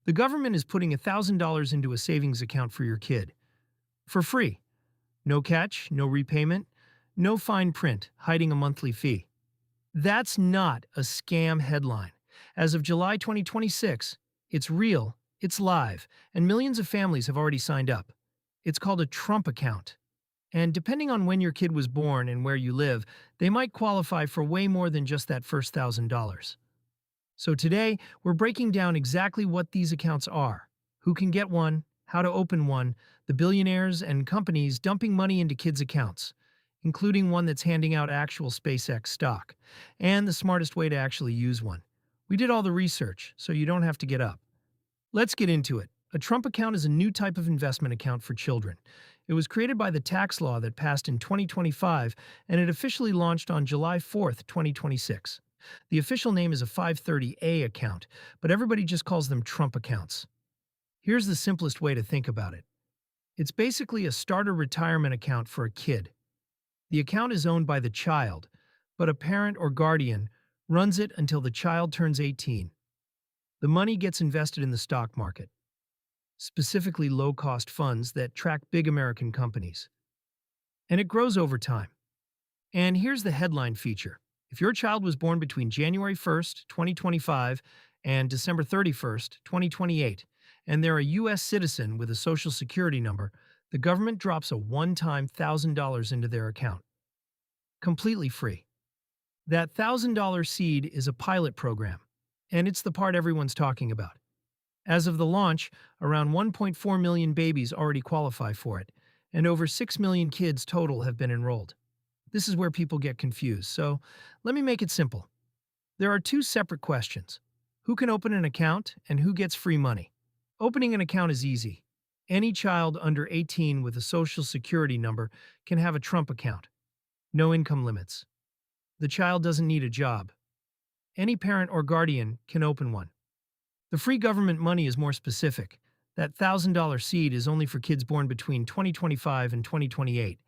The government is putting $1,000 into a savings account for your kid. For free. No catch, no repayment, no fine print hiding a monthly fee. That's not a scam headline. As of July 2026, it's real, it's live, and millions of families have already signed up. It's called a Trump account. And depending on when your kid was born and where you live, they might qualify for way more than just that first $1,000. So today, we're breaking down exactly what these accounts are, who can get one, how to open one, the billionaires and companies dumping money into kids' accounts, including one that's handing out actual SpaceX stock, and the smartest way to actually use one. We did all the research, so you don't have to get up. Let's get into it. A Trump account is a new type of investment account for children. It was created by the tax law that passed in 2025, and it officially launched on July 4th, 2026. The official name is a 530A account, but everybody just calls them Trump accounts. Here's the simplest way to think about it. It's basically a starter retirement account for a kid. The account is owned by the child, but a parent or guardian runs it until the child turns 18. The money gets invested in the stock market, specifically low-cost funds that track big American companies. And it grows over time. And here's the headline feature. If your child was born between January 1st, 2025 and December 31st, 2028, and they're a U.S. citizen with a Social Security number, the government drops a one-time $1,000 into their account. Completely free. That $1,000 seed is a pilot program, and it's the part everyone's talking about. As of the launch, around 1.4 million babies already qualify for it, and over 6 million kids total have been enrolled. This is where people get confused, so let me make it simple. There are two separate questions. Who can open an account and who gets free money? Opening an account is easy. Any child under 18 with a Social Security number can have a Trump account. No income limits. The child doesn't need a job. Any parent or guardian can open one. The free government money is more specific. That $1,000 seed is only for kids born between 2025 and 2028.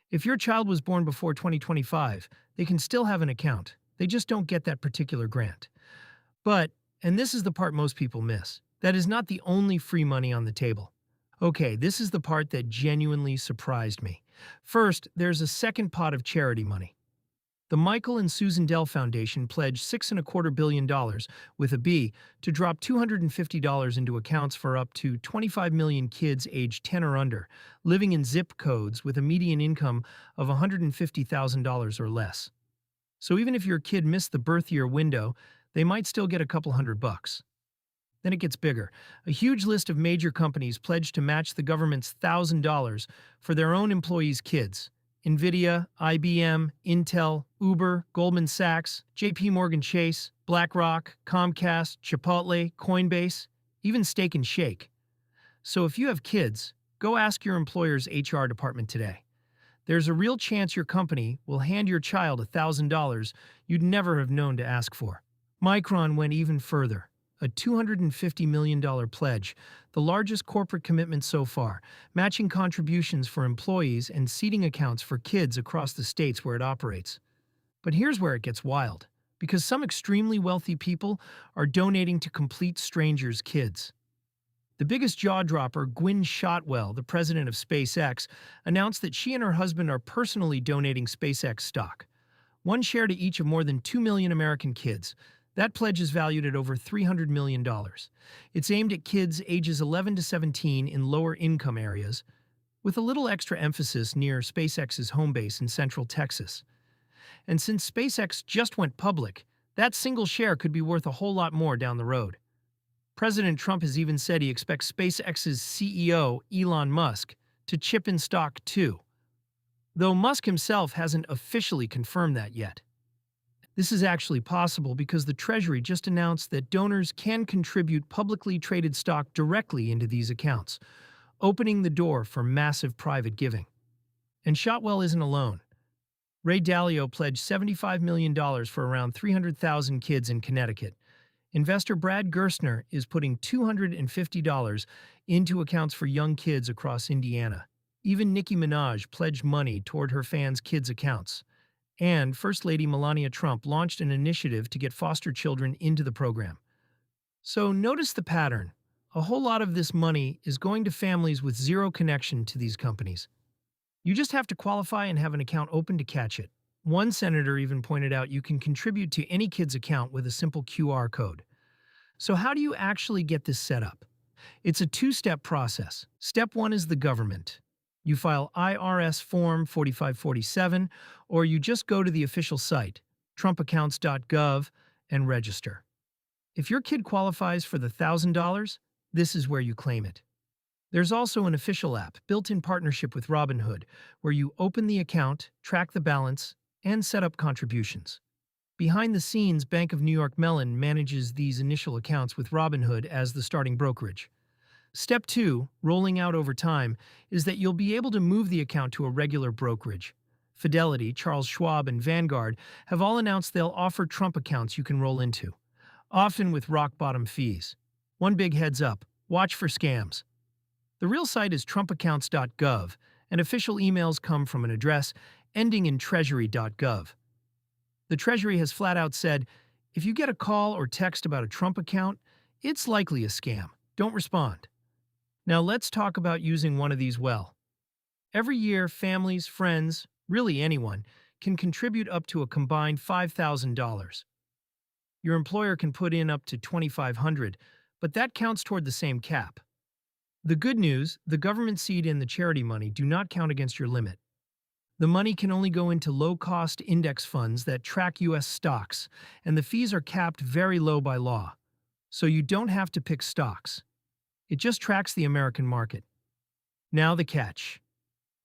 If your child was born before 2025, they can still have an account. They just don't get that particular grant. But, and this is the part most people miss, that is not the only free money on the table. Okay, this is the part that genuinely surprised me. First, there's a second pot of charity money. The Michael and Susan Dell Foundation pledged $6.25 billion with a B to drop $250 into accounts for up to 25 million kids aged 10 or under, living in zip codes with a median income of $150,000 or less. So even if your kid missed the birth year window, they might still get a couple $100. Then it gets bigger. A huge list of major companies pledged to match the government's $1,000 for their own employees' kids. Nvidia, IBM, Intel, Uber, Goldman Sachs, JP Morgan Chase, BlackRock, Comcast, Chipotle, Coinbase, even Steak and Shake. So if you have kids, go ask your employer's HR department today. There's a real chance your company will hand your child $1,000 you'd never have known to ask for. Micron went even further. A $250 million pledge, the largest corporate commitment so far, matching contributions for employees and seeding accounts for kids across the states where it operates. But here's where it gets wild, because some extremely wealthy people are donating to complete strangers' kids. The biggest jaw-dropper, Gwynne Shotwell, the president of SpaceX, announced that she and her husband are personally donating SpaceX stock. One share to each of more than 2 million American kids. That pledge is valued at over $300 million. It's aimed at kids ages 11 to 17 in lower income areas, with a little extra emphasis near SpaceX's home base in Central Texas. And since SpaceX just went public, that single share could be worth a whole lot more down the road. President Trump has even said he expects SpaceX's CEO, Elon Musk, to chip in stock too, though Musk himself hasn't officially confirmed that yet. This is actually possible because the Treasury just announced that donors can contribute publicly traded stock directly into these accounts, opening the door for massive private giving. And Shotwell isn't alone. Ray Dalio pledged $75 million for around 300,000 kids in Connecticut. Investor Brad Gerstner is putting $250 into accounts for young kids across Indiana. Even Nicki Minaj pledged money toward her fans' kids' accounts. And First Lady Melania Trump launched an initiative to get foster children into the program. So notice the pattern. A whole lot of this money is going to families with zero connection to these companies. You just have to qualify and have an account open to catch it. One senator even pointed out you can contribute to any kid's account with a simple QR code. So how do you actually get this set up? It's a two-step process. Step 1 is the government. You file IRS Form 4547, or you just go to the official site, TrumpAccounts.gov, and register. If your kid qualifies for the $1,000, this is where you claim it. There's also an official app built in partnership with Robinhood, where you open the account, track the balance, and set up contributions. Behind the scenes, Bank of New York Mellon manages these initial accounts with Robinhood as the starting brokerage. Step 2, rolling out over time, is that you'll be able to move the account to a regular brokerage. Fidelity, Charles Schwab, and Vanguard have all announced they'll offer Trump accounts you can roll into, often with rock-bottom fees. One big heads up, watch for scams. The real site is TrumpAccounts.gov, and official emails come from an address ending in treasury.gov. The Treasury has flat out said, if you get a call or text about a Trump account, it's likely a scam. Don't respond. Now let's talk about using one of these well. Every year, families, friends, really anyone, can contribute up to a combined $5,000. Your employer can put in up to $2,500, but that counts toward the same cap. The good news, the government seed and the charity money do not count against your limit. The money can only go into low-cost index funds that track U.S. stocks, and the fees are capped very low by law, so you don't have to pick stocks. It just tracks the American market. Now the catch.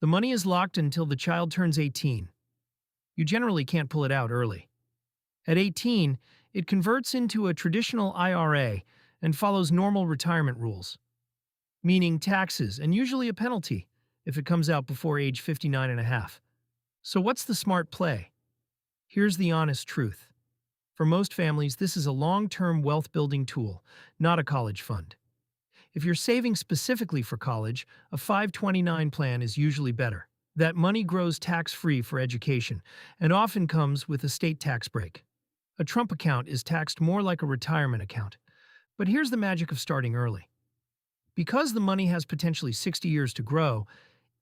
The money is locked until the child turns 18. You generally can't pull it out early. At 18, it converts into a traditional IRA and follows normal retirement rules, meaning taxes and usually a penalty if it comes out before age 59 and a half. So what's the smart play? Here's the honest truth. For most families, this is a long-term wealth-building tool, not a college fund. If you're saving specifically for college, a 529 plan is usually better. That money grows tax-free for education and often comes with a state tax break. A Trump account is taxed more like a retirement account. But here's the magic of starting early. Because the money has potentially 60 years to grow,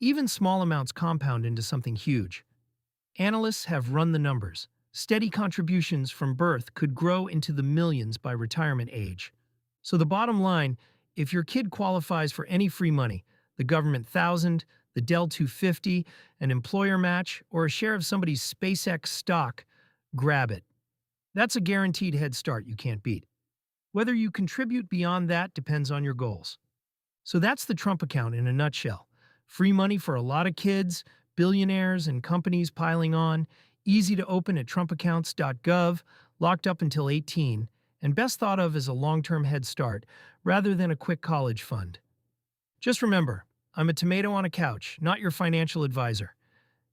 even small amounts compound into something huge. Analysts have run the numbers. Steady contributions from birth could grow into the millions by retirement age. So the bottom line, if your kid qualifies for any free money, the government 1,000, the Dell 250, an employer match, or a share of somebody's SpaceX stock, grab it. That's a guaranteed head start you can't beat. Whether you contribute beyond that depends on your goals. So that's the Trump account in a nutshell. Free money for a lot of kids, billionaires and companies piling on, easy to open at TrumpAccounts.gov, locked up until 18, and best thought of as a long-term head start rather than a quick college fund. Just remember, I'm a tomato on a couch, not your financial advisor.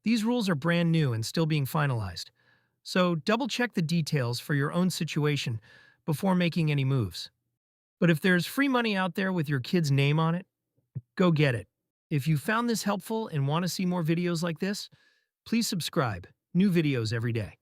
These rules are brand new and still being finalized. So double-check the details for your own situation before making any moves. But if there's free money out there with your kid's name on it, go get it. If you found this helpful and want to see more videos like this, please subscribe. New videos every day.